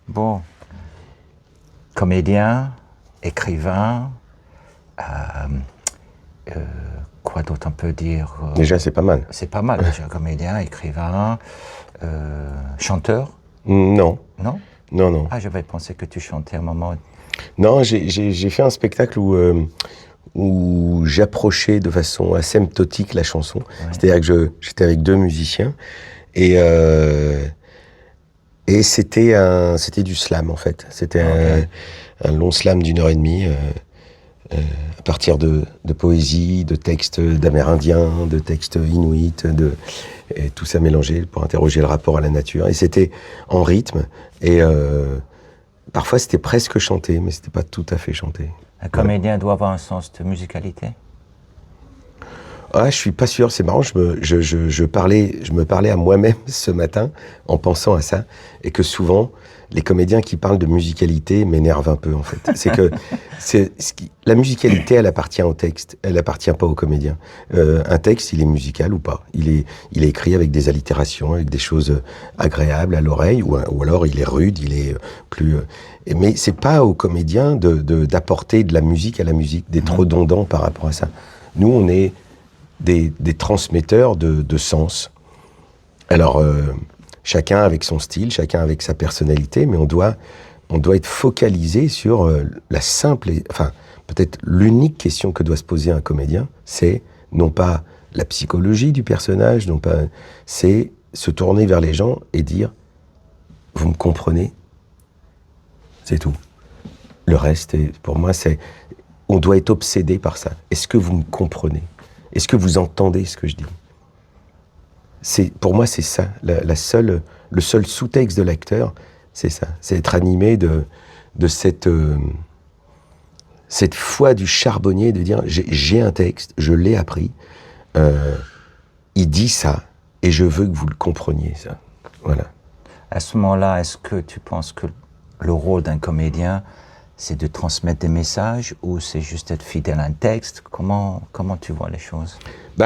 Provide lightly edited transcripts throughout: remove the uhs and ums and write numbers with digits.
Bon, comédien, écrivain, quoi d'autre on peut dire Déjà, c'est pas mal. C'est pas mal déjà, comédien, écrivain, chanteur? Non. Non? Non, non. Ah, j'avais pensé que tu chantais à un moment. Non, j'ai fait un spectacle où j'approchais de façon asymptotique la chanson. Ouais. C'est-à-dire que j'étais avec 2 musiciens et c'était du slam en fait. C'était un long slam d'1h30 à partir de poésie, de textes d'amérindiens, de textes inuits, et tout ça mélangé pour interroger le rapport à la nature. Et c'était en rythme et parfois c'était presque chanté, mais c'était pas tout à fait chanté. Un comédien doit avoir un sens de musicalité? Ah, je suis pas sûr, c'est marrant, je me parlais à moi-même ce matin en pensant à ça, et que souvent, les comédiens qui parlent de musicalité m'énervent un peu, en fait. C'est que la musicalité, elle appartient au texte, elle appartient pas au comédien. Un texte, il est musical ou pas. Il est écrit avec des allitérations, avec des choses agréables à l'oreille, ou alors il est rude, il est plus... mais c'est pas au comédien d'apporter de la musique à la musique, d'être redondant par rapport à ça. Nous, on est des transmetteurs de sens. Alors, chacun avec son style, chacun avec sa personnalité, mais on doit être focalisé sur la simple, enfin, peut-être l'unique question que doit se poser un comédien, c'est non pas la psychologie du personnage, non pas, c'est se tourner vers les gens et dire « vous me comprenez ?» C'est tout. Le reste, pour moi, on doit être obsédé par ça. Est-ce que vous me comprenez ? Est-ce que vous entendez ce que je dis ? Pour moi, c'est ça. Le seul sous-texte de l'acteur, c'est ça. C'est être animé de cette foi du charbonnier, de dire j'ai un texte, je l'ai appris, il dit ça, et je veux que vous le compreniez, ça. Voilà. À ce moment-là, est-ce que tu penses que le rôle d'un comédien, c'est de transmettre des messages ou c'est juste être fidèle à un texte? Comment tu vois les choses?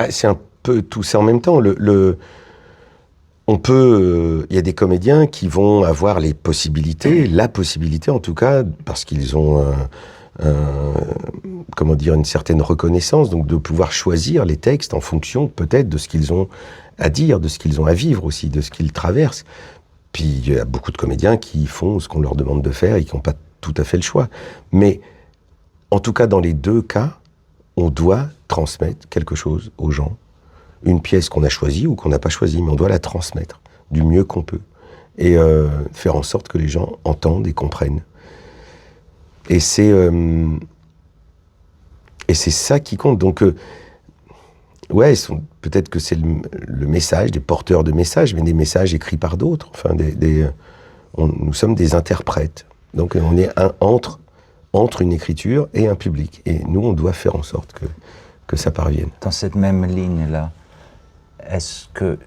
C'est un peu tout ça en même temps. Il y a des comédiens qui vont avoir la possibilité en tout cas, parce qu'ils ont une certaine reconnaissance, donc de pouvoir choisir les textes en fonction peut-être de ce qu'ils ont à dire, de ce qu'ils ont à vivre aussi, de ce qu'ils traversent. Puis il y a beaucoup de comédiens qui font ce qu'on leur demande de faire et qui n'ont pas tout à fait le choix. Mais en tout cas, dans les 2 cas, on doit transmettre quelque chose aux gens. Une pièce qu'on a choisie ou qu'on n'a pas choisie, mais on doit la transmettre du mieux qu'on peut. Et faire en sorte que les gens entendent et comprennent. Et c'est ça qui compte. Donc, peut-être que c'est le message, des porteurs de messages, mais des messages écrits par d'autres. Enfin, nous sommes des interprètes. Donc on est entre une écriture et un public. Et nous, on doit faire en sorte que ça parvienne. Dans cette même ligne-là, est-ce que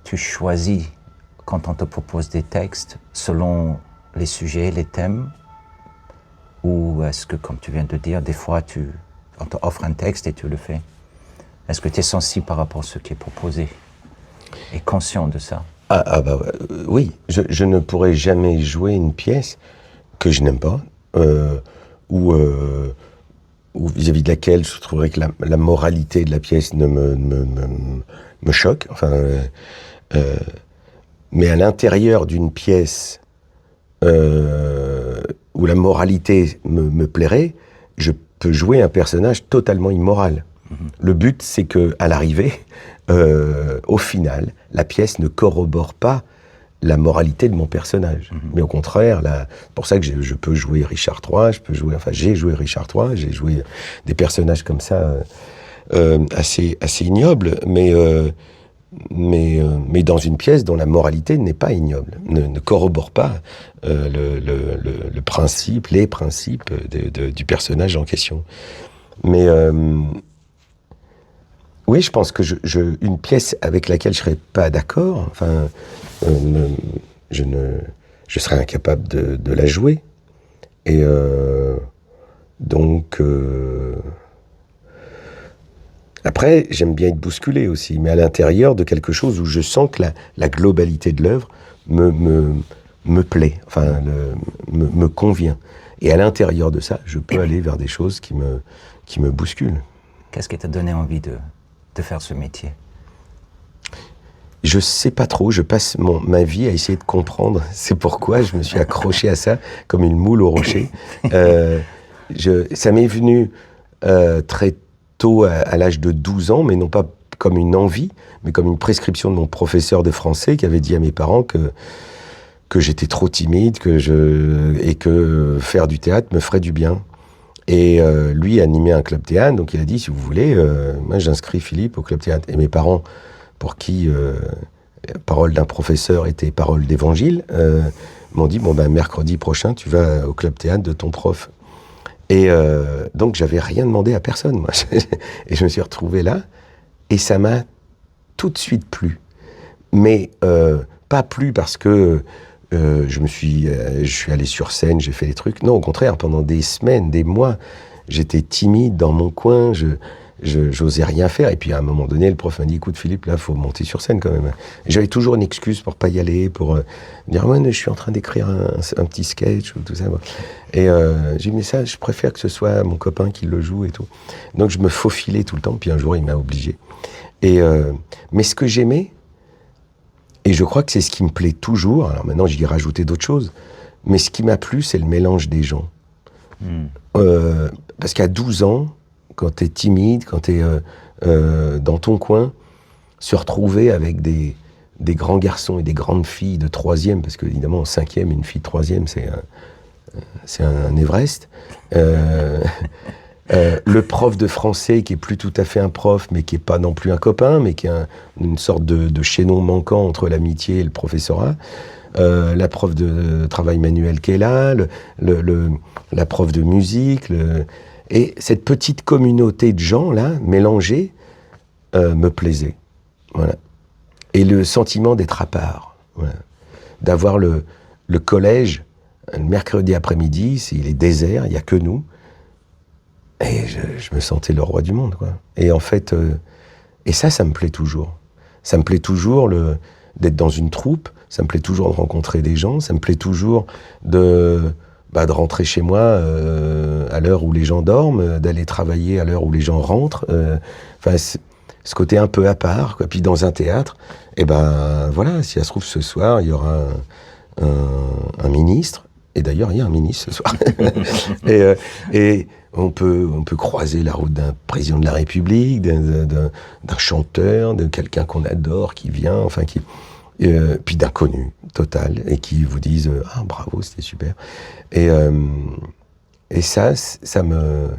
tu choisis, quand on te propose des textes, selon les sujets, les thèmes? Ou est-ce que, comme tu viens de dire, des fois, on te offre un texte et tu le fais? Est-ce que tu es sensible par rapport à ce qui est proposé et conscient de ça? Oui, je ne pourrais jamais jouer une pièce que je n'aime pas, ou vis-à-vis de laquelle je trouverais que la moralité de la pièce ne me choque. Enfin, mais à l'intérieur d'une pièce où la moralité me plairait, je peux jouer un personnage totalement immoral. Le but, c'est que à l'arrivée, au final, la pièce ne corrobore pas la moralité de mon personnage. Mais au contraire, c'est pour ça que je peux jouer Richard III, j'ai joué Richard III, j'ai joué des personnages comme ça assez ignobles, mais dans une pièce dont la moralité n'est pas ignoble, ne corrobore pas le principe, les principes du personnage en question. Mais oui, je pense que une pièce avec laquelle je serais pas d'accord, enfin, je serais incapable de la jouer. Et donc, Après, j'aime bien être bousculé aussi, mais à l'intérieur de quelque chose où je sens que la globalité de l'œuvre me plaît, enfin, me convient. Et à l'intérieur de ça, je peux aller vers des choses qui me bousculent. Qu'est-ce qui t'a donné envie de faire ce métier? Je sais pas trop, je passe ma vie à essayer de comprendre. C'est pourquoi je me suis accroché à ça comme une moule au rocher. Ça m'est venu très tôt, à l'âge de 12 ans, mais non pas comme une envie, mais comme une prescription de mon professeur de français qui avait dit à mes parents que j'étais trop timide et que faire du théâtre me ferait du bien. Et lui animait un club théâtre, donc il a dit, si vous voulez, moi j'inscris Philippe au club théâtre. Et mes parents, pour qui parole d'un professeur était parole d'évangile, m'ont dit, bon ben mercredi prochain, tu vas au club théâtre de ton prof. Et donc j'avais rien demandé à personne, moi. Et je me suis retrouvé là, et ça m'a tout de suite plu. Mais pas plu parce que je suis allé sur scène, j'ai fait des trucs. Non, au contraire, pendant des semaines, des mois, j'étais timide dans mon coin, j'osais rien faire. Et puis à un moment donné, le prof m'a dit, écoute Philippe, là, faut monter sur scène quand même. J'avais toujours une excuse pour pas y aller, pour dire, ouais, je suis en train d'écrire un petit sketch ou tout ça. Et j'ai dit, mais ça, je préfère que ce soit mon copain qui le joue et tout. Donc je me faufilais tout le temps, puis un jour, il m'a obligé. Mais ce que j'aimais, et je crois que c'est ce qui me plaît toujours, alors maintenant j'y ai rajouté d'autres choses, mais ce qui m'a plu, c'est le mélange des gens. Parce qu'à 12 ans, quand t'es timide, quand t'es dans ton coin, se retrouver avec des grands garçons et des grandes filles de 3e, parce que évidemment en 5e, une fille de 3e, c'est un Everest. Le prof de français qui est plus tout à fait un prof, mais qui est pas non plus un copain, mais qui est une sorte de chaînon manquant entre l'amitié et le professorat. La prof de travail manuel qui est là, la prof de musique, et cette petite communauté de gens là, mélangés, me plaisait. Voilà. Et le sentiment d'être à part, voilà. D'avoir le collège, le mercredi après-midi, il est désert, il n'y a que nous. Et je me sentais le roi du monde, quoi. Et en fait, et ça me plaît toujours. Ça me plaît toujours d'être dans une troupe, ça me plaît toujours de rencontrer des gens, ça me plaît toujours de rentrer chez moi à l'heure où les gens dorment, d'aller travailler à l'heure où les gens rentrent. Enfin, ce côté un peu à part, quoi. Puis dans un théâtre, et voilà, si ça se trouve ce soir, il y aura un ministre. Et d'ailleurs, il y a un ministre ce soir. et on peut croiser la route d'un président de la République, d'un chanteur, de quelqu'un qu'on adore qui vient, enfin puis d'inconnus total, et qui vous disent ah bravo, c'était super. Et ça ce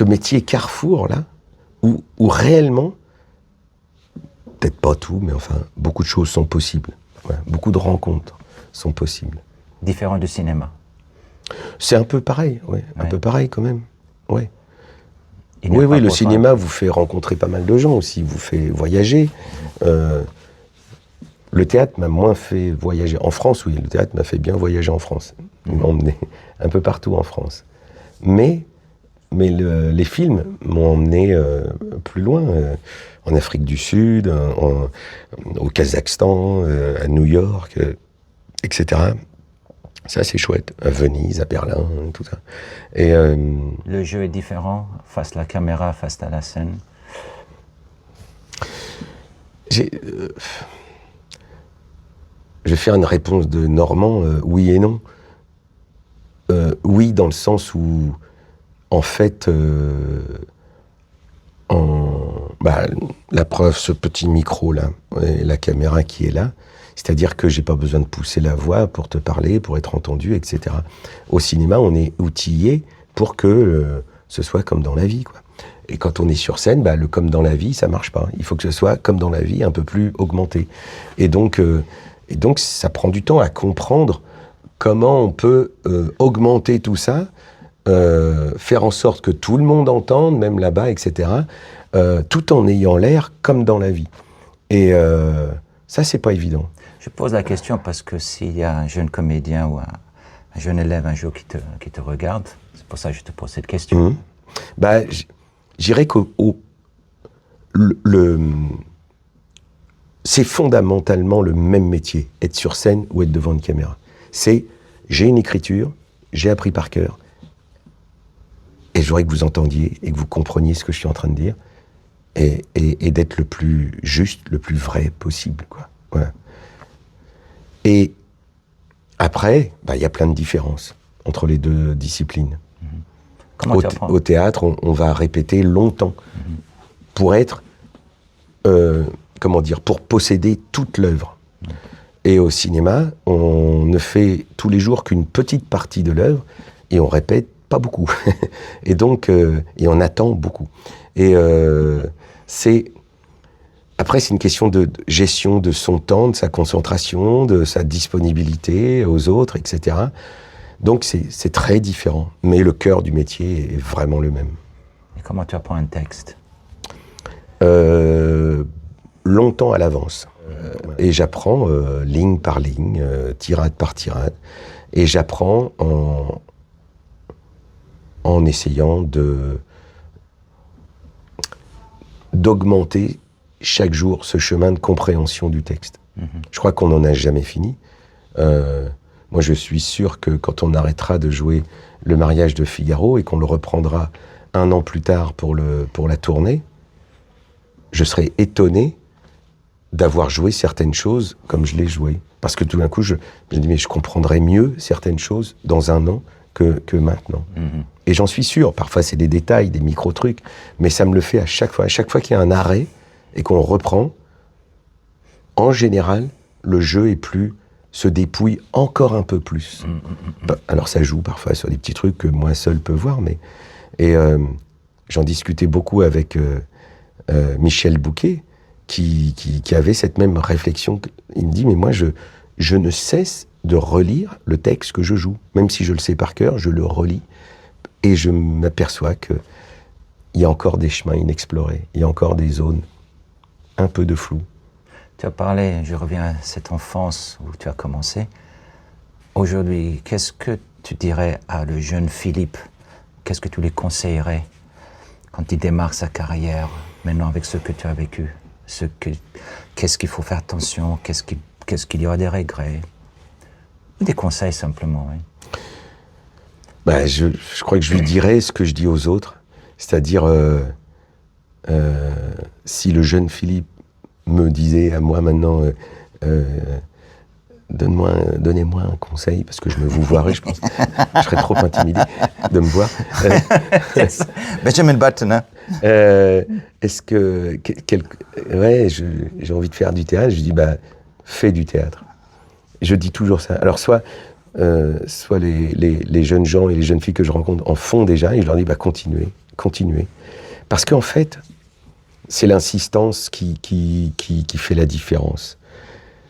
métier carrefour là, où réellement, peut-être pas tout, mais enfin beaucoup de choses sont possibles. Voilà, beaucoup de rencontres sont possibles. Différent du cinéma. C'est un peu pareil, ouais, un peu pareil quand même. Ouais. Oui, le cinéma vous fait rencontrer pas mal de gens aussi, vous fait voyager. Le théâtre m'a moins fait voyager. En France, oui, le théâtre m'a fait bien voyager en France. Il m'a emmené un peu partout en France. Mais les films m'ont emmené plus loin, en Afrique du Sud, au Kazakhstan, à New York, etc. Ça, c'est chouette. À Venise, à Berlin, tout ça. Et le jeu est différent face à la caméra, face à la scène. Je vais faire une réponse de Normand, oui et non. Oui, dans le sens où, en fait, la preuve, ce petit micro-là, et la caméra qui est là, c'est-à-dire que j'ai pas besoin de pousser la voix pour te parler, pour être entendu, etc. Au cinéma, on est outillé pour que ce soit comme dans la vie, quoi. Et quand on est sur scène, le comme dans la vie, ça marche pas. Il faut que ce soit comme dans la vie, un peu plus augmenté. Et donc, ça prend du temps à comprendre comment on peut augmenter tout ça, faire en sorte que tout le monde entende, même là-bas, etc., tout en ayant l'air comme dans la vie. Et ça, c'est pas évident. Je pose la question parce que s'il y a un jeune comédien ou un jeune élève un jour qui te regarde, c'est pour ça que je te pose cette question. je dirais que c'est fondamentalement le même métier, être sur scène ou être devant une caméra. C'est, j'ai une écriture, j'ai appris par cœur, et je voudrais que vous entendiez et que vous compreniez ce que je suis en train de dire, et d'être le plus juste, le plus vrai possible, quoi. Voilà. Et après, il y a plein de différences entre les deux disciplines. Comment tu apprends? Au théâtre, on va répéter longtemps pour être, pour posséder toute l'œuvre. Et au cinéma, on ne fait tous les jours qu'une petite partie de l'œuvre et on répète pas beaucoup. Et donc, et on attend beaucoup. Et après, c'est une question de gestion de son temps, de sa concentration, de sa disponibilité aux autres, etc. Donc, c'est très différent. Mais le cœur du métier est vraiment le même. Et comment tu apprends un texte? Longtemps à l'avance. Et j'apprends ligne par ligne, tirade par tirade. Et j'apprends en essayant d'augmenter chaque jour ce chemin de compréhension du texte. Je crois qu'on n'en a jamais fini. Moi, je suis sûr que quand on arrêtera de jouer Le mariage de Figaro et qu'on le reprendra 1 an plus tard pour la tournée, je serai étonné d'avoir joué certaines choses comme je l'ai joué. Parce que tout d'un coup, je me dis, mais je comprendrai mieux certaines choses dans 1 an que maintenant. Et j'en suis sûr, parfois c'est des détails, des micro-trucs, mais ça me le fait à chaque fois. À chaque fois qu'il y a un arrêt et qu'on reprend, en général, le jeu se dépouille encore un peu plus. Alors ça joue parfois sur des petits trucs que moi seul peux voir, et j'en discutais beaucoup avec Michel Bouquet, qui avait cette même réflexion. Il me dit, mais moi je ne cesse de relire le texte que je joue. Même si je le sais par cœur, je le relis. Et je m'aperçois qu'il y a encore des chemins inexplorés, il y a encore des zones un peu de flou. Tu as parlé, je reviens à cette enfance où tu as commencé. Aujourd'hui, qu'est-ce que tu dirais à le jeune Philippe? Qu'est-ce que tu lui conseillerais quand il démarre sa carrière, maintenant avec ce que tu as vécu? Qu'est-ce qu'il faut faire attention? Qu'est-ce qu'il y aura des regrets? Des conseils simplement, oui. Je crois que je lui dirais ce que je dis aux autres, c'est-à-dire si le jeune Philippe me disait à moi maintenant, donnez-moi un conseil, parce que je me vous voirais, je pense, je serais trop intimidé de me voir. Benjamin Button, hein? Est-ce que j'ai envie de faire du théâtre, je dis fais du théâtre. Je dis toujours ça. Alors soit les jeunes gens et les jeunes filles que je rencontre en font déjà, et je leur dis continuez. Parce qu'en fait, c'est l'insistance qui fait la différence.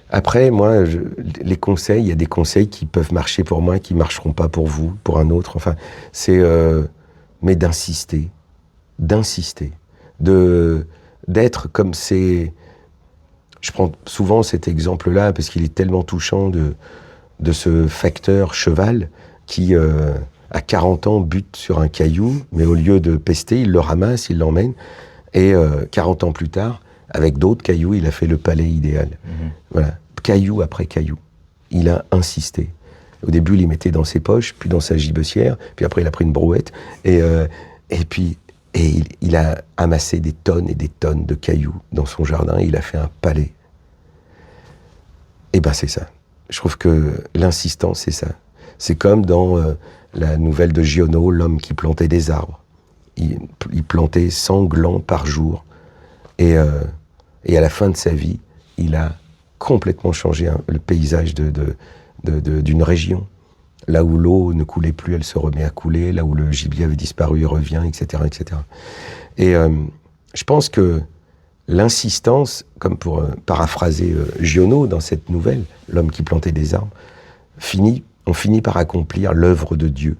Après, moi, les conseils, il y a des conseils qui peuvent marcher pour moi, qui ne marcheront pas pour vous, pour un autre. Enfin, mais d'insister, d'être comme c'est. Je prends souvent cet exemple-là parce qu'il est tellement touchant de ce facteur cheval qui, à 40 ans, bute sur un caillou, mais au lieu de pester, il le ramasse, il l'emmène, et 40 ans plus tard, avec d'autres cailloux, il a fait le palais idéal. Voilà, caillou après caillou. Il a insisté. Au début, il les mettait dans ses poches, puis dans sa gibecière, puis après, il a pris une brouette, et puis il a amassé des tonnes et des tonnes de cailloux dans son jardin, et il a fait un palais. Et c'est ça. Je trouve que l'insistance, c'est ça. C'est comme dans la nouvelle de Giono, l'homme qui plantait des arbres. Il plantait 100 glands par jour. Et à la fin de sa vie, il a complètement changé le paysage d'une région. Là où l'eau ne coulait plus, elle se remet à couler. Là où le gibier avait disparu, il revient, etc. etc. Et je pense que l'insistance, comme pour paraphraser Giono dans cette nouvelle, l'homme qui plantait des arbres, on finit par accomplir l'œuvre de Dieu.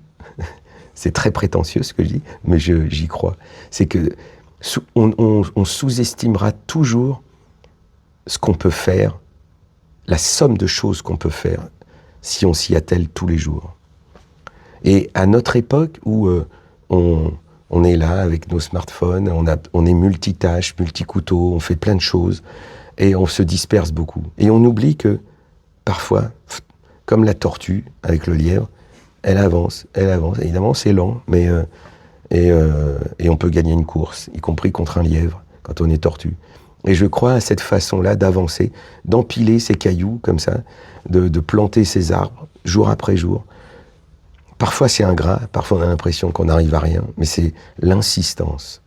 C'est très prétentieux ce que je dis, mais j'y crois. C'est que on sous-estimera toujours ce qu'on peut faire, la somme de choses qu'on peut faire si on s'y attelle tous les jours. Et à notre époque où on on est là avec nos smartphones, on est multitâches, multicouteaux, on fait plein de choses et on se disperse beaucoup. Et on oublie que parfois, comme la tortue avec le lièvre, elle avance. Évidemment, c'est lent, mais et on peut gagner une course, y compris contre un lièvre, quand on est tortue. Et je crois à cette façon-là d'avancer, d'empiler ces cailloux comme ça, de planter ces arbres jour après jour. Parfois c'est ingrat, parfois on a l'impression qu'on n'arrive à rien, mais c'est l'insistance.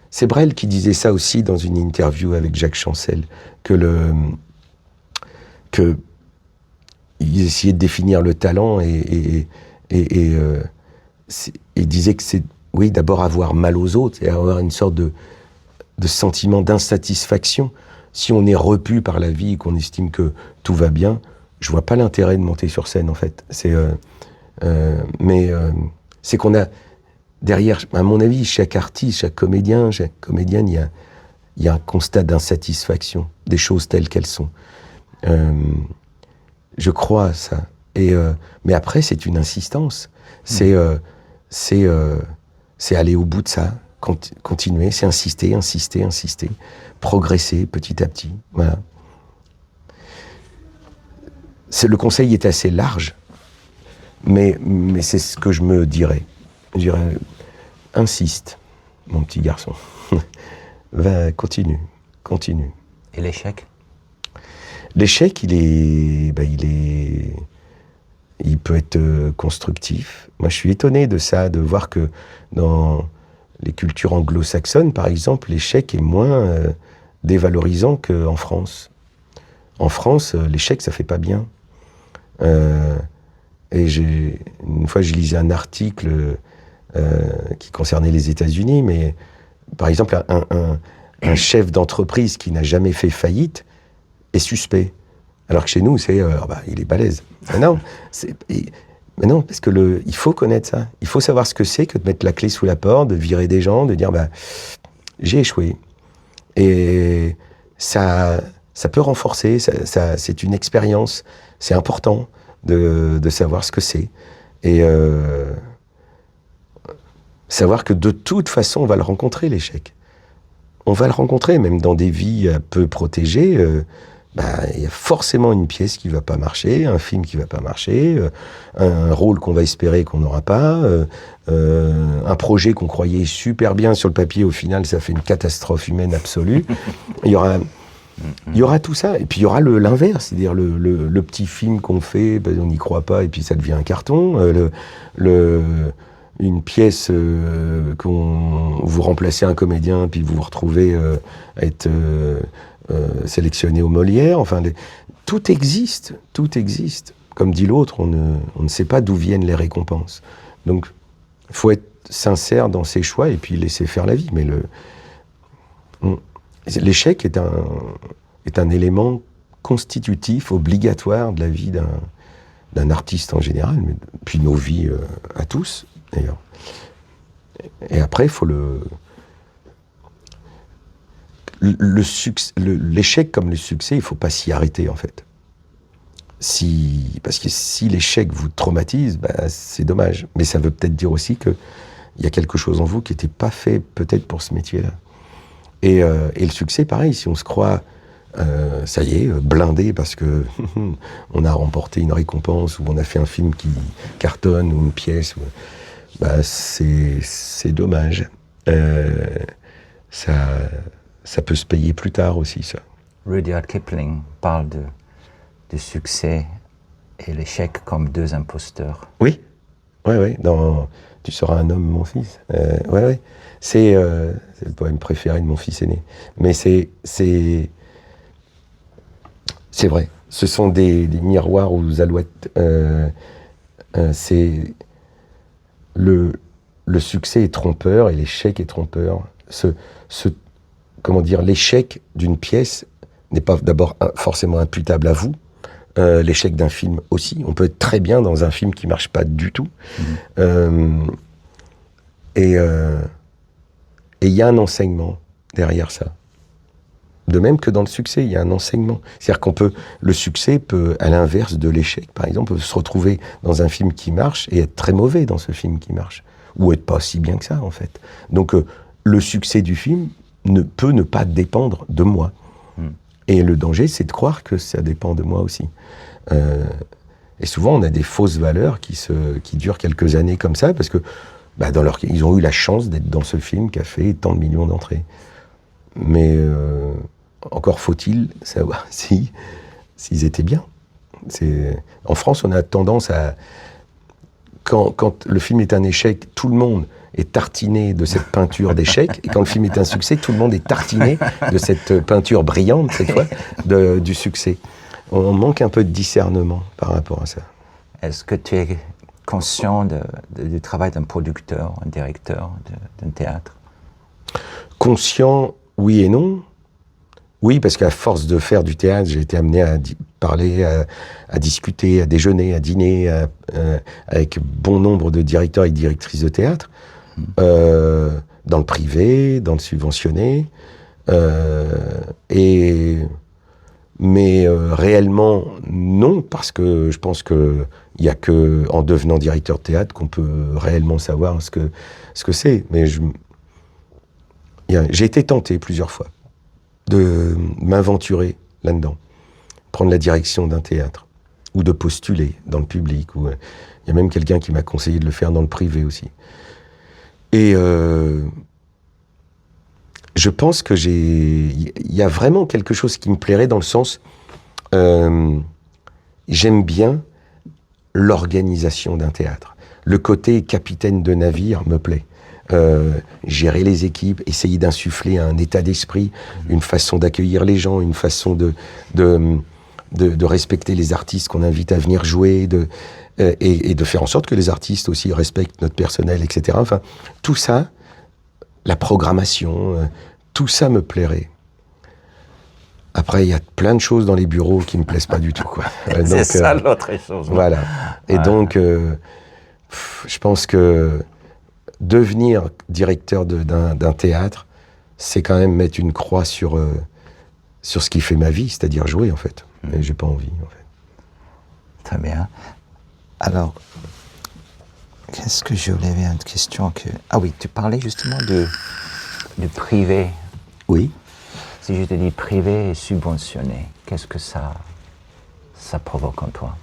C'est Brel qui disait ça aussi dans une interview avec Jacques Chancel, que il essayait de définir le talent et il disait que c'est, oui, d'abord avoir mal aux autres et avoir une sorte de sentiment d'insatisfaction. Si on est repu par la vie et qu'on estime que tout va bien, je vois pas l'intérêt de monter sur scène en fait. Mais c'est qu'on a derrière, à mon avis, chaque artiste, chaque comédien, chaque comédienne, il y a un constat d'insatisfaction des choses telles qu'elles sont. Je crois à ça. Mais après, c'est une insistance. C'est aller au bout de ça, continuer, c'est insister, progresser petit à petit. Voilà. Le conseil est assez large, mais c'est ce que je me dirais. Je dirais, insiste, mon petit garçon. Va, continue. Et l'échec? L'échec, il peut être constructif. Moi, je suis étonné de ça, de voir que dans les cultures anglo-saxonnes, par exemple, l'échec est moins dévalorisant qu'en France. En France, l'échec, ça fait pas bien. Et une fois, je lisais un article qui concernait les États-Unis, mais par exemple, un chef d'entreprise qui n'a jamais fait faillite est suspect. Alors que chez nous, c'est il est balèze. Mais non, parce que il faut connaître ça. Il faut savoir ce que c'est que de mettre la clé sous la porte, de virer des gens, de dire j'ai échoué. Et ça peut renforcer. C'est une expérience. C'est important de savoir ce que c'est et savoir que de toute façon, on va le rencontrer, l'échec. On va le rencontrer, même dans des vies peu protégées. Il y a forcément une pièce qui va pas marcher, un film qui va pas marcher, un rôle qu'on va espérer qu'on n'aura pas, un projet qu'on croyait super bien sur le papier, au final, ça fait une catastrophe humaine absolue. Il y aura tout ça, et puis il y aura l'inverse, c'est-à-dire le petit film qu'on fait, on n'y croit pas, et puis ça devient un carton. Une pièce vous remplacez un comédien, puis vous vous retrouvez à être sélectionné au Molière. Enfin, tout existe. Comme dit l'autre, on ne sait pas d'où viennent les récompenses. Donc, il faut être sincère dans ses choix et puis laisser faire la vie. Mais l'échec est un élément constitutif, obligatoire de la vie d'un artiste en général, mais puis nos vies à tous, d'ailleurs. Et après, il faut l'échec comme le succès, il ne faut pas s'y arrêter, en fait. Parce que si l'échec vous traumatise, c'est dommage. Mais ça veut peut-être dire aussi qu'il y a quelque chose en vous qui n'était pas fait peut-être pour ce métier-là. Et le succès, pareil, si on se croit, ça y est, blindé parce que on a remporté une récompense ou on a fait un film qui cartonne ou une pièce, c'est dommage. Ça peut se payer plus tard aussi, ça. Rudyard Kipling parle de succès et l'échec comme deux imposteurs. Oui. Dans Tu seras un homme, mon fils. C'est le poème préféré de mon fils aîné. Mais c'est vrai. Ce sont des miroirs aux alouettes. Le succès est trompeur et l'échec est trompeur. L'échec d'une pièce n'est pas d'abord forcément imputable à vous. L'échec d'un film aussi. On peut être très bien dans un film qui marche pas du tout. Et il y a un enseignement derrière ça. De même que dans le succès, il y a un enseignement. C'est-à-dire le succès peut, à l'inverse de l'échec, par exemple, peut se retrouver dans un film qui marche et être très mauvais dans ce film qui marche. ou être pas si bien que ça, en fait. Donc, le succès du film ne peut ne pas dépendre de moi. Et le danger, c'est de croire que ça dépend de moi aussi. Et souvent, on a des fausses valeurs qui durent quelques années comme ça, parce que ils ont eu la chance d'être dans ce film qui a fait tant de millions d'entrées. Mais encore faut-il savoir s'ils étaient bien. En France, on a tendance à... Quand le film est un échec, tout le monde est tartiné de cette peinture d'échec. Et quand le film est un succès, tout le monde est tartiné de cette peinture brillante, cette fois, du succès. On manque un peu de discernement par rapport à ça. Est-ce que tu es conscient du travail d'un producteur, un directeur d'un théâtre? Conscient, oui et non. Oui, parce qu'à force de faire du théâtre, j'ai été amené à parler, à discuter, à déjeuner, à dîner avec bon nombre de directeurs et directrices de théâtre, dans le privé, dans le subventionné. Mais réellement, non, parce que je pense qu'il n'y a qu'en devenant directeur de théâtre qu'on peut réellement savoir ce que c'est. Mais j'ai été tenté plusieurs fois de m'aventurer là-dedans, prendre la direction d'un théâtre, ou de postuler dans le public. Il y a même quelqu'un qui m'a conseillé de le faire dans le privé aussi. Et je pense que il y a vraiment quelque chose qui me plairait dans le sens, j'aime bien l'organisation d'un théâtre. Le côté capitaine de navire me plaît. Gérer les équipes, essayer d'insuffler un état d'esprit, une façon d'accueillir les gens, une façon de respecter les artistes qu'on invite à venir jouer, et de faire en sorte que les artistes aussi respectent notre personnel, etc. Enfin, tout ça, la programmation, tout ça me plairait. Après, il y a plein de choses dans les bureaux qui me plaisent pas du tout, quoi. C'est ça l'autre chose. Voilà. Et donc, je pense que devenir directeur d'un théâtre, c'est quand même mettre une croix sur ce qui fait ma vie, c'est-à-dire jouer, en fait. Et j'ai pas envie, en fait. Très bien. Alors, qu'est-ce que je voulais dire, une question que... Ah oui, tu parlais justement du privé. Oui. Si je te dis privé et subventionné, qu'est-ce que ça provoque en toi?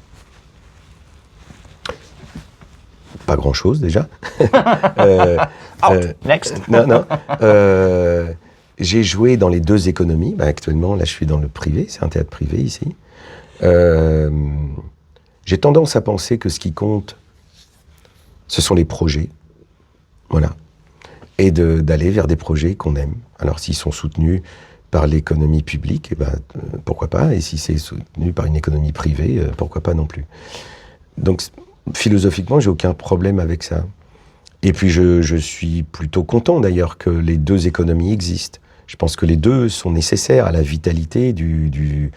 Pas grand-chose, déjà. Next. Non. J'ai joué dans les deux économies. Actuellement, là, je suis dans le privé. C'est un théâtre privé, ici. J'ai tendance à penser que ce qui compte, ce sont les projets. Voilà. Et d'aller vers des projets qu'on aime. Alors, s'ils sont soutenus par l'économie publique, pourquoi pas. Et si c'est soutenu par une économie privée, pourquoi pas non plus. Donc, philosophiquement, j'ai aucun problème avec ça. Et puis, je suis plutôt content, d'ailleurs, que les deux économies existent. Je pense que les deux sont nécessaires à la vitalité du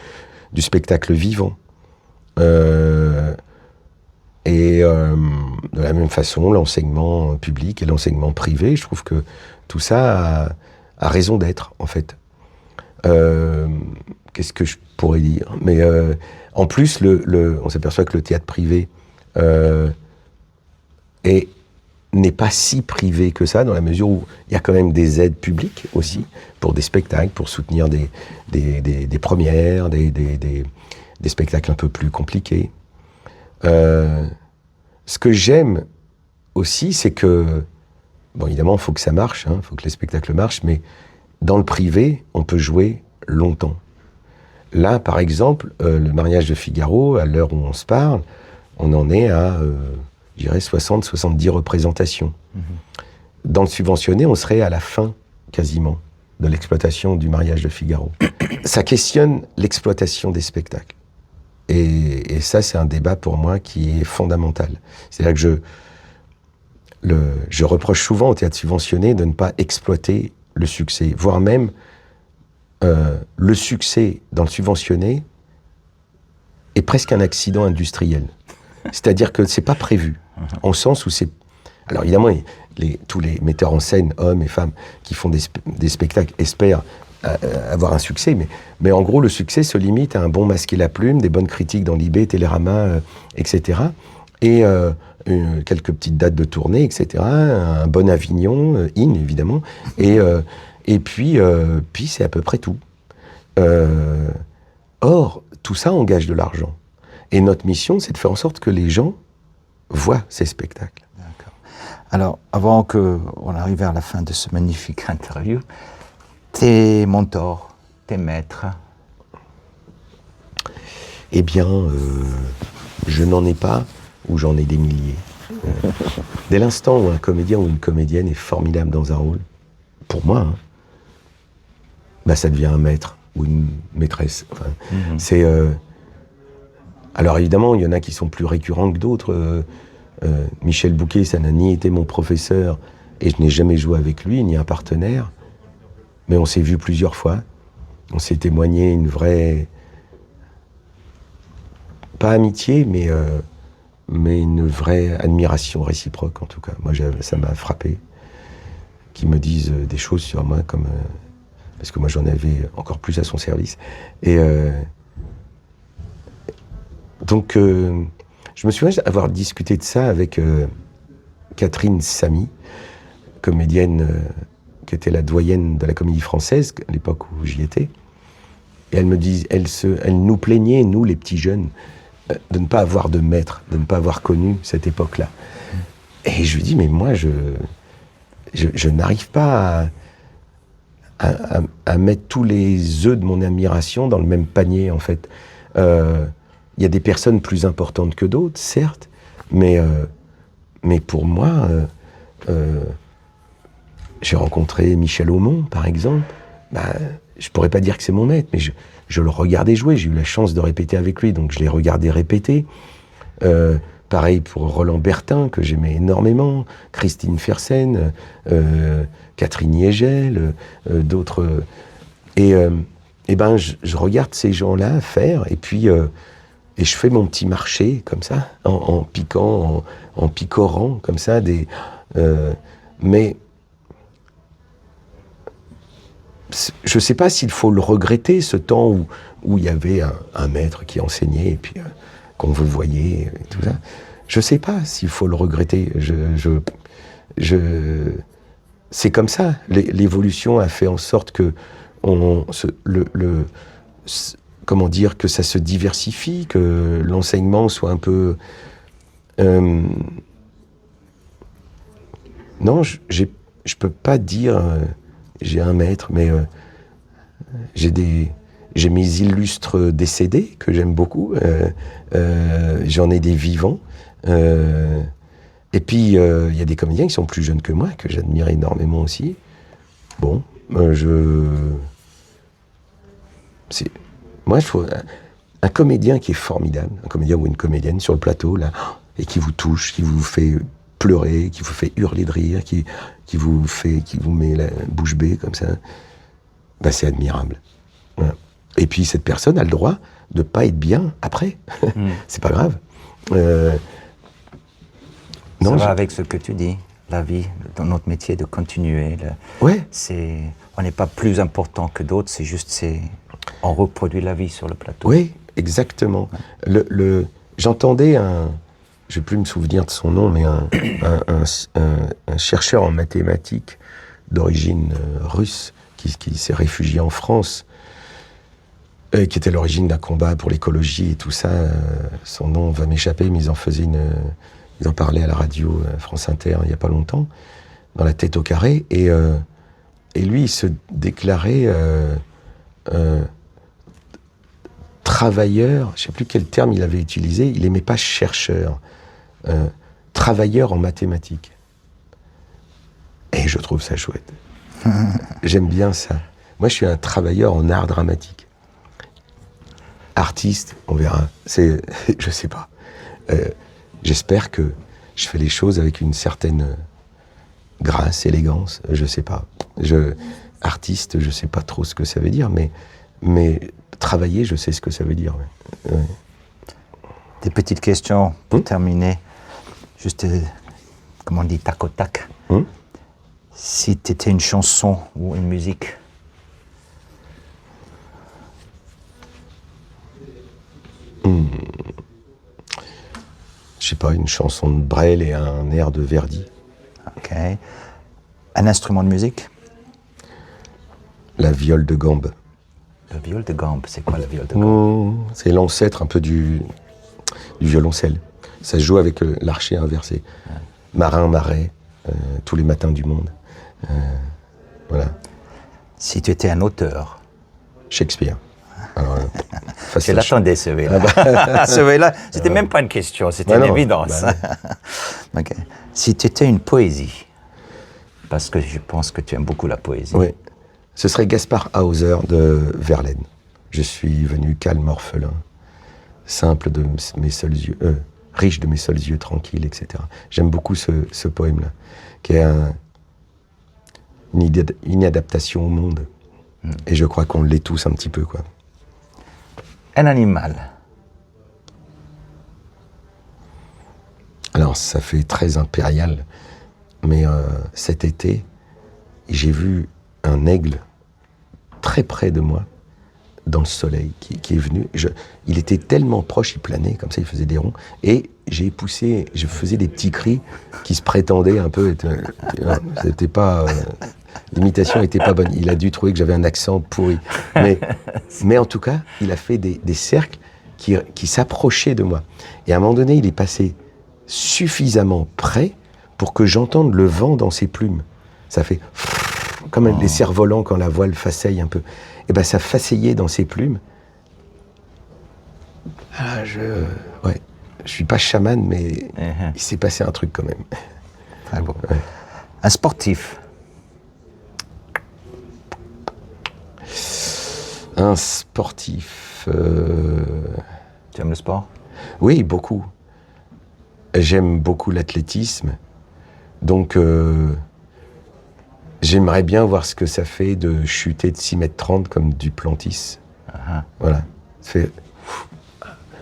spectacle vivant. De la même façon, l'enseignement public et l'enseignement privé, je trouve que tout ça a raison d'être, en fait. Qu'est-ce que je pourrais dire? Mais en plus, on s'aperçoit que le théâtre privé n'est pas si privé que ça, dans la mesure où il y a quand même des aides publiques aussi, pour des spectacles, pour soutenir des premières, des spectacles un peu plus compliqués. Ce que j'aime aussi, c'est que, bon, évidemment, il faut que ça marche, il faut que les spectacles marchent, mais dans le privé, on peut jouer longtemps. Là, par exemple, le mariage de Figaro, à l'heure où on se parle, on en est à, je dirais, 60-70 représentations. Dans le subventionné, on serait à la fin, quasiment, de l'exploitation du mariage de Figaro. Ça questionne l'exploitation des spectacles. Et ça, c'est un débat pour moi qui est fondamental. C'est-à-dire que je reproche souvent au théâtre subventionné de ne pas exploiter le succès, voire même le succès dans le subventionné est presque un accident industriel. C'est-à-dire que c'est pas prévu, en sens où c'est... Alors évidemment, tous les metteurs en scène, hommes et femmes, qui font des spectacles, espèrent avoir un succès, mais en gros, le succès se limite à un bon Masque et la Plume, des bonnes critiques dans Libé, Télérama, etc. Et quelques petites dates de tournée, etc. Un bon Avignon, évidemment. Et puis c'est à peu près tout. Or, tout ça engage de l'argent. Et notre mission, c'est de faire en sorte que les gens voient ces spectacles. D'accord. Alors, avant qu'on arrive à la fin de ce magnifique interview, tes mentors, tes maîtres? Eh bien, je n'en ai pas, ou j'en ai des milliers. Dès l'instant où un comédien ou une comédienne est formidable dans un rôle, pour moi, ça devient un maître ou une maîtresse. Enfin, c'est... Alors évidemment, il y en a qui sont plus récurrents que d'autres. Michel Bouquet, ça n'a ni été mon professeur, et je n'ai jamais joué avec lui, ni un partenaire. Mais on s'est vu plusieurs fois. On s'est témoigné une vraie... Pas amitié, mais une vraie admiration réciproque, en tout cas. Moi, ça m'a frappé. Qu'ils me disent des choses sur moi, comme... parce que moi, j'en avais encore plus à son service. Et... donc, je me souviens avoir discuté de ça avec Catherine Samy, comédienne qui était la doyenne de la Comédie Française, à l'époque où j'y étais. Et elle nous plaignait, nous, les petits jeunes, de ne pas avoir de maître, de ne pas avoir connu cette époque-là. Et je lui dis, mais moi, je n'arrive pas à mettre tous les œufs de mon admiration dans le même panier, en fait. Il y a des personnes plus importantes que d'autres, certes, mais pour moi, j'ai rencontré Michel Aumont, par exemple. Je pourrais pas dire que c'est mon maître, mais je le regardais jouer. J'ai eu la chance de répéter avec lui, donc je l'ai regardé répéter. Pareil pour Roland Bertin, que j'aimais énormément, Christine Fersen, Catherine Yegel, d'autres. Et je regarde ces gens-là faire, et puis je fais mon petit marché comme ça, en piquant, en picorant comme ça mais je ne sais pas s'il faut le regretter, ce temps où il y avait un maître qui enseignait et puis qu'on vous voyait et tout ça. Je ne sais pas s'il faut le regretter. C'est comme ça. L'évolution a fait en sorte que comment dire, que ça se diversifie, que l'enseignement soit un peu... Non, je peux pas dire j'ai un maître, mais j'ai mes illustres décédés que j'aime beaucoup. J'en ai des vivants. Et puis il y a des comédiens qui sont plus jeunes que moi, que j'admire énormément aussi. Bon, moi, je trouve un comédien qui est formidable, un comédien ou une comédienne sur le plateau, là, et qui vous touche, qui vous fait pleurer, qui vous fait hurler de rire, qui vous met la bouche bée comme ça, c'est admirable. Voilà. Et puis cette personne a le droit de pas être bien après. C'est pas grave. Ça va avec ce que tu dis, la vie, dans notre métier, de continuer. Ouais. On n'est pas plus important que d'autres, c'est juste on reproduit la vie sur le plateau. Oui, exactement. Ouais. J'entendais je ne vais plus me souvenir de son nom, mais un chercheur en mathématiques d'origine russe qui s'est réfugié en France, qui était à l'origine d'un combat pour l'écologie et tout ça. Son nom va m'échapper, mais ils en parlaient à la radio France Inter il n'y a pas longtemps, dans La tête au carré, et lui, il se déclarait travailleur, je ne sais plus quel terme il avait utilisé, il n'aimait pas chercheur, travailleur en mathématiques. Et je trouve ça chouette. J'aime bien ça. Moi, je suis un travailleur en art dramatique. Artiste, on verra. Je sais pas. J'espère que je fais les choses avec une certaine grâce, élégance. Je sais pas. Artiste, je sais pas trop ce que ça veut dire, mais travailler, je sais ce que ça veut dire. Ouais. Des petites questions pour terminer. Juste, comment on dit, tac au tac. Si tu étais une chanson ou une musique, Je sais pas, une chanson de Brel et un air de Verdi. Ok. Un instrument de musique? La viole de gambe. Le viol de gambe, c'est quoi le viol de gambe? C'est l'ancêtre un peu du violoncelle. Ça se joue avec l'archet inversé. Marin, marais, tous les matins du monde. Voilà. Si tu étais un auteur? Shakespeare. Alors, Je l'attendais, ce là. Ce là, c'était même pas une question, c'était une évidence. Ok. Si tu étais une poésie, parce que je pense que tu aimes beaucoup la poésie. Oui. Ce serait Gaspard Hauser de Verlaine. Je suis venu calme, orphelin, simple de mes seuls yeux, riche de mes seuls yeux tranquilles, etc. J'aime beaucoup ce poème-là, qui est une adaptation au monde. Et je crois qu'on l'est tous un petit peu, quoi. Un animal. Alors, ça fait très impérial, mais cet été, j'ai vu un aigle très près de moi, dans le soleil, qui est venu. Il était tellement proche, il planait, comme ça, il faisait des ronds. Et j'ai poussé, je faisais des petits cris qui se prétendaient un peu. C'était pas... l'imitation n'était pas bonne. Il a dû trouver que j'avais un accent pourri. Mais en tout cas, il a fait des cercles qui s'approchaient de moi. Et à un moment donné, il est passé suffisamment près pour que j'entende le vent dans ses plumes. Ça fait... comme les cerfs-volants quand la voile faceille un peu. Et ben ça faceillait dans ses plumes. Ah, je suis pas chaman, mais il s'est passé un truc quand même. Très beau. Ouais. Un sportif. Un sportif. Tu aimes le sport? Oui, beaucoup. J'aime beaucoup l'athlétisme. Donc, j'aimerais bien voir ce que ça fait de chuter de 6,30 m comme Duplantis. Voilà. C'est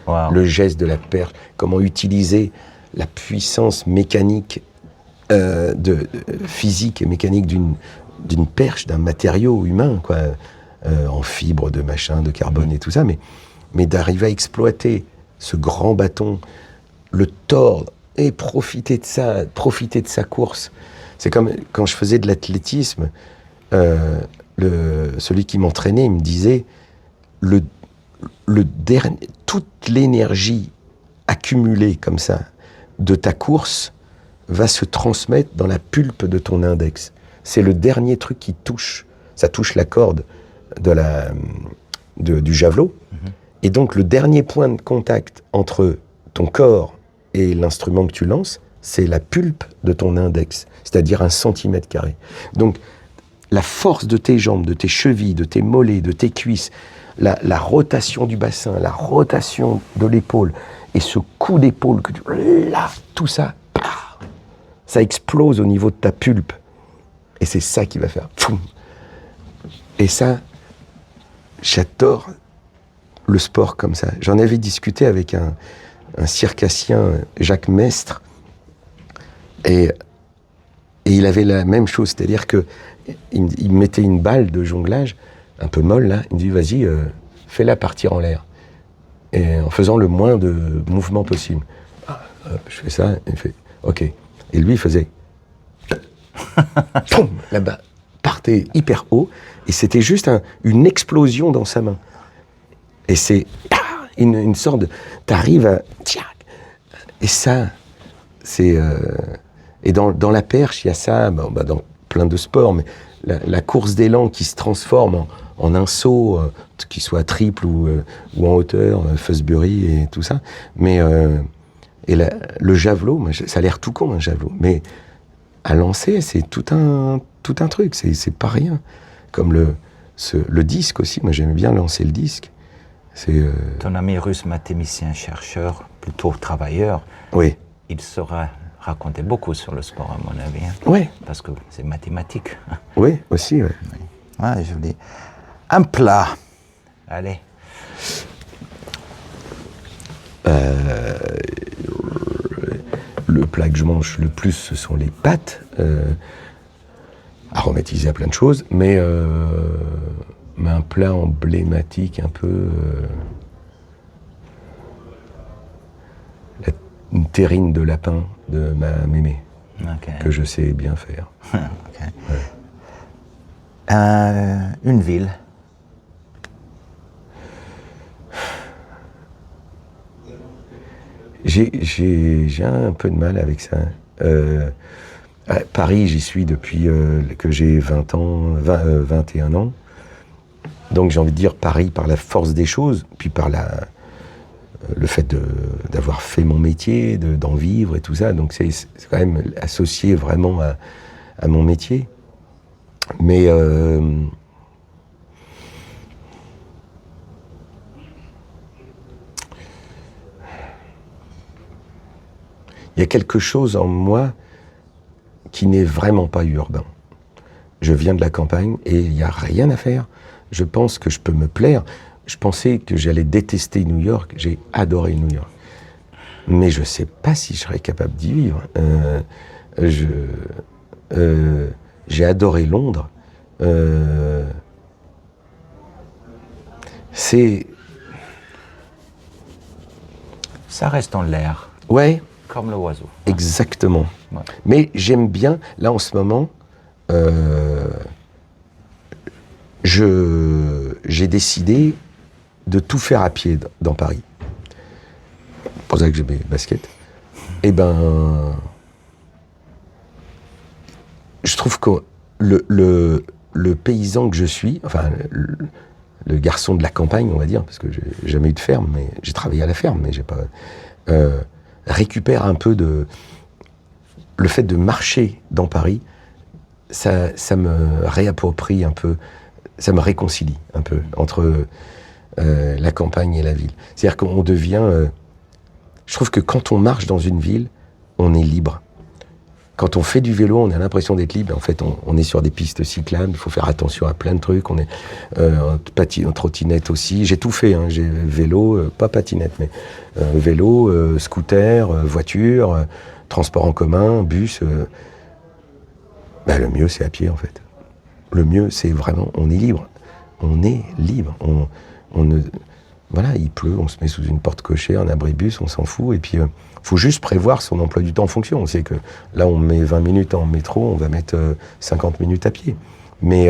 le geste de la perche. Comment utiliser la puissance mécanique, physique et mécanique d'une perche, d'un matériau humain, quoi, en fibre de machin, de carbone et tout ça, mais d'arriver à exploiter ce grand bâton, le tordre et profiter de sa course. C'est comme quand je faisais de l'athlétisme, celui qui m'entraînait, il me disait toute l'énergie accumulée comme ça de ta course va se transmettre dans la pulpe de ton index. C'est le dernier truc qui touche. Ça touche la corde du javelot. Et donc le dernier point de contact entre ton corps et l'instrument que tu lances, c'est la pulpe de ton index, c'est-à-dire 1 cm². Donc, la force de tes jambes, de tes chevilles, de tes mollets, de tes cuisses, la rotation du bassin, la rotation de l'épaule, et ce coup d'épaule que tu... Là, tout ça, ça explose au niveau de ta pulpe. Et c'est ça qui va faire... Et ça, j'adore le sport comme ça. J'en avais discuté avec un circassien, Jacques Mestre, et il avait la même chose, c'est-à-dire que il mettait une balle de jonglage un peu molle là, il me dit vas-y, fais-la partir en l'air, et en faisant le moins de mouvements possible. Hop, je fais ça, il fait ok, et lui il faisait poum, là-bas, partait hyper haut, et c'était juste une explosion dans sa main, et c'est une sorte de, t'arrives à, et ça c'est et dans la perche, il y a ça, dans plein de sports, mais la course d'élan qui se transforme en un saut, qu'il soit triple ou en hauteur, Fosbury et tout ça. Mais le javelot, ça a l'air tout con, un javelot, mais à lancer, c'est tout un truc, c'est pas rien. Comme le disque aussi, moi j'aime bien lancer le disque. Ton ami russe, mathématicien, chercheur, plutôt travailleur, oui. Il saura raconter beaucoup sur le sport, à mon avis. Oui. Parce que c'est mathématique. Oui, aussi, oui. Ouais, je dis. Un plat. Allez. Le plat que je mange le plus, ce sont les pâtes, aromatisées à plein de choses, mais un plat emblématique un peu... une terrine de lapin de ma mémé, Ok. que je sais bien faire. Ok. Une ville. J'ai un peu de mal avec ça. À Paris, j'y suis depuis que j'ai 21 ans. Donc j'ai envie de dire Paris par la force des choses, puis par le fait d'avoir fait mon métier, d'en vivre et tout ça. Donc c'est quand même associé vraiment à mon métier. Mais il y a quelque chose en moi qui n'est vraiment pas urbain. Je viens de la campagne et il n'y a rien à faire. Je pense que je peux me plaire. Je pensais que j'allais détester New York. J'ai adoré New York. Mais je ne sais pas si je serais capable d'y vivre. J'ai adoré Londres. Ça reste en l'air, Ouais, comme l'oiseau. exactement. Ouais. Mais j'aime bien, là en ce moment, j'ai décidé de tout faire à pied dans Paris. C'est pour ça que j'ai mes baskets. Eh ben, je trouve que le paysan que je suis, enfin le garçon de la campagne, on va dire, parce que j'ai jamais eu de ferme, mais j'ai travaillé à la ferme, mais j'ai pas récupère un peu de le fait de marcher dans Paris. Ça me réapproprie un peu, ça me réconcilie un peu entre la campagne et la ville. C'est-à-dire qu'on devient... je trouve que quand on marche dans une ville, on est libre. Quand on fait du vélo, on a l'impression d'être libre. En fait, on est sur des pistes cyclables, il faut faire attention à plein de trucs. On est en trottinette aussi. J'ai tout fait, hein. J'ai vélo, pas patinette, mais vélo, scooter, voiture, transport en commun, bus. Le mieux, c'est à pied, en fait. Le mieux, c'est vraiment, on est libre. On est libre. Voilà, il pleut, on se met sous une porte cochère, un abribus, on s'en fout. Et puis, faut juste prévoir son emploi du temps en fonction. On sait que là, on met 20 minutes en métro, on va mettre 50 minutes à pied. Mais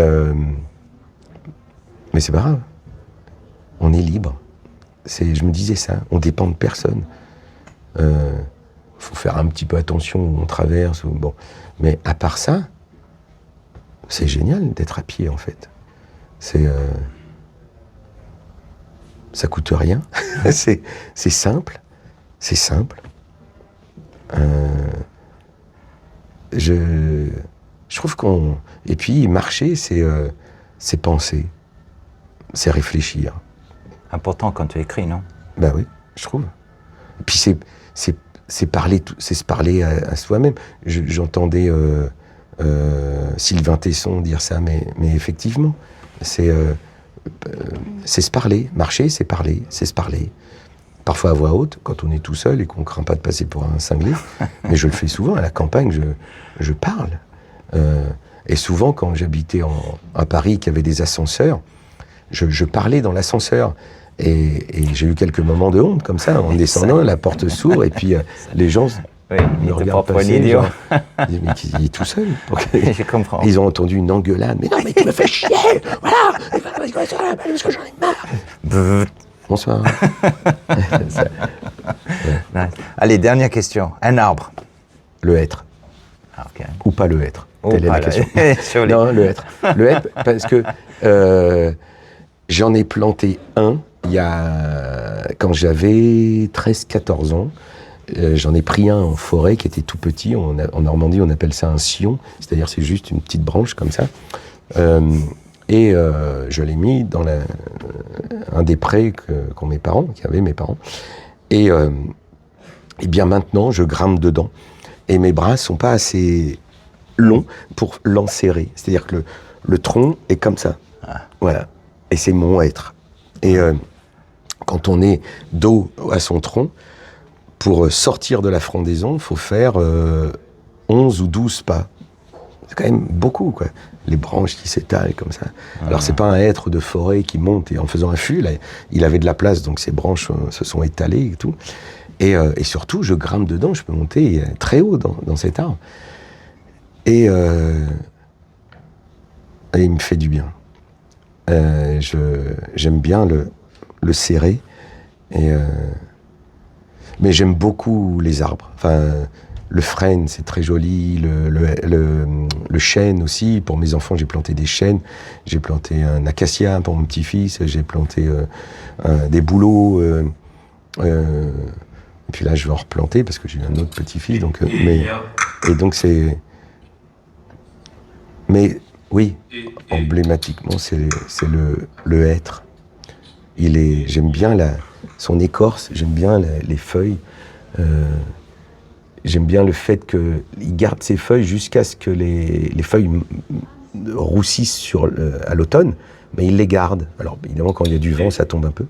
c'est pas grave. On est libre. Je me disais ça, on dépend de personne. Faut faire un petit peu attention où on traverse. Bon. Mais à part ça, c'est génial d'être à pied, en fait. Ça coûte rien. c'est simple. C'est simple. Je trouve qu'on... Et puis, marcher, c'est penser. C'est réfléchir. Important quand tu écris, non? Ben oui, je trouve. Et puis, c'est se parler à soi-même. J'entendais Sylvain Tesson dire ça, mais effectivement, c'est se parler. Marcher, c'est parler, c'est se parler. Parfois à voix haute, quand on est tout seul et qu'on ne craint pas de passer pour un cinglé. Mais je le fais souvent, à la campagne, je parle. Et souvent, quand j'habitais à Paris, qu'il y avait des ascenseurs, je parlais dans l'ascenseur. Et j'ai eu quelques moments de honte, comme ça, en descendant, la porte s'ouvre, et puis les gens me regardent passer. Genre, ils disent, mais il est tout seul. Je comprends. Ils ont entendu une engueulade. Mais non, mais tu me fais chier. Voilà. Parce que j'en ai marre. Bonsoir. Ça, Nice. Allez, dernière question. Un arbre. le hêtre. Ah, ok. Ou pas le hêtre. Oh, Telle est la question. Non, le hêtre. Le hêtre, parce que j'en ai planté un quand j'avais 13-14 ans. J'en ai pris un en forêt qui était tout petit. En Normandie, on appelle ça un sillon. C'est-à-dire, c'est juste une petite branche comme ça. Et je l'ai mis dans un des prés qu'avaient mes parents. Et bien maintenant, je grimpe dedans. Et mes bras sont pas assez longs pour l'enserrer. C'est-à-dire que le tronc est comme ça. Ah. Voilà. Et c'est mon être. Et quand on est dos à son tronc, pour sortir de la frondaison, il faut faire 11 ou 12 pas. C'est quand même beaucoup, quoi. Les branches qui s'étalent comme ça. Alors c'est pas un hêtre de forêt qui monte et en faisant un fût, là, il avait de la place, donc ses branches se sont étalées et tout. Et surtout, je grimpe dedans, je peux monter très haut dans cet arbre. Et il me fait du bien. J'aime bien le serrer. Mais j'aime beaucoup les arbres. Enfin, le frêne, c'est très joli. Le chêne aussi. Pour mes enfants, j'ai planté des chênes. J'ai planté un acacia pour mon petit-fils. J'ai planté des bouleaux. Et puis là, je vais en replanter parce que j'ai un autre petit-fils. Donc, et donc c'est. Mais oui, emblématiquement, c'est le hêtre. J'aime bien son écorce, j'aime bien les feuilles. J'aime bien le fait qu'il garde ses feuilles jusqu'à ce que les feuilles roussissent à l'automne, mais il les garde. Alors évidemment, quand il y a du vent, ça tombe un peu.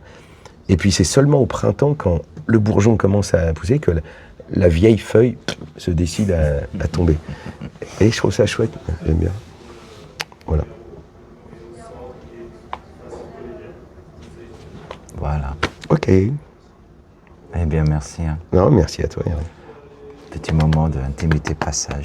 Et puis c'est seulement au printemps, quand le bourgeon commence à pousser, que la vieille feuille se décide à tomber. Et je trouve ça chouette, j'aime bien. Voilà. Voilà. Ok. Eh bien, merci. Hein. Non, merci à toi, Eric. Petit moment d'intimité passage.